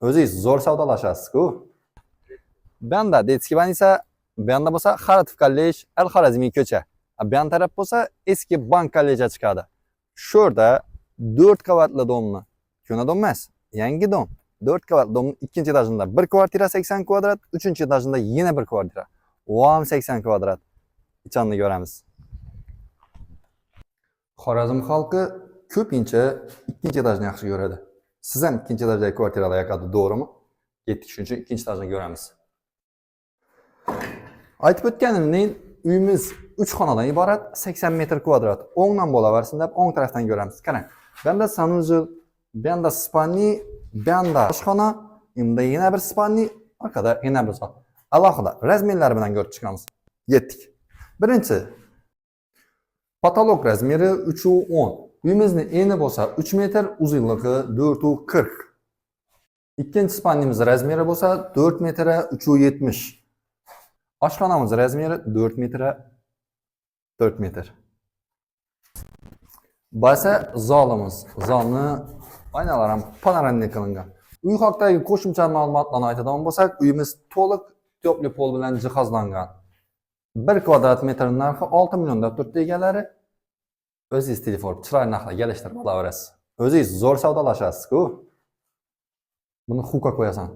O'zingiz zo'r savdolashasiz-ku. Bu yoqda Detskiy больница, bu yoqda bo'lsa Xaratov kollej, Al-Xorazmiy ko'cha. Bu yoq taraf bo'lsa eski bank kolleji chiqadi. Shu yerda 4 qavatli domni, ko'na dom emas, yangi dom. 4 qavatli domning ikkinchi etajida 1 kvartira 80 kvadrat, 3-etajida yana 1 kvartira. U ham 80 kvadrat. İçanını ko'ramiz. Xorazm xalqi ko'pincha ikkinchi etajni yaxshi ko'radi. Siz ham ikkinchi etajdagi kvartiralar yoqadi, to'g'rimi? Ketdik, shuning uchun ikkinchi etajni ko'ramiz. Aytib o'tganimdek, uyimiz 3 xonadan iborat, 80 metr kvadrat. O'ngdan bo'laversin deb o'ng tarafdan ko'ramiz. Qarang. Bu yoqda sanuzel, bu yoqda spalni, bu yoqda oshxona, unda yana bir spalni, orqada yana bir zot. Alohida razmerlari bilan ko'rib chiqamiz. Yetdik. Birinchi patolog razmeri 3.10. Uyimizning eni bo'lsa 3 metr, uzunligi 4.40. Ikkinchi spalnimiz razmeri bo'lsa 4 metr 3.70. Oshxonamiz razmeri 4 metr 4 metr. Bo'lsa zolimiz. Zalni oynalar ham panoramik qilingan. Uy haqidagi qo'shimcha ma'lumotlarni aytadigan bo'lsak, uyimiz to'liq tepli pol bilan jihozlangan. 1 kvadrat metr narxi 6 million deb turibdi egalari. O'zingiz telefon chiroyli narxga kelishtirib olaverasiz. O'zingiz zo'r savdolashasiz-ku. Buni huquqqa qo'yasan.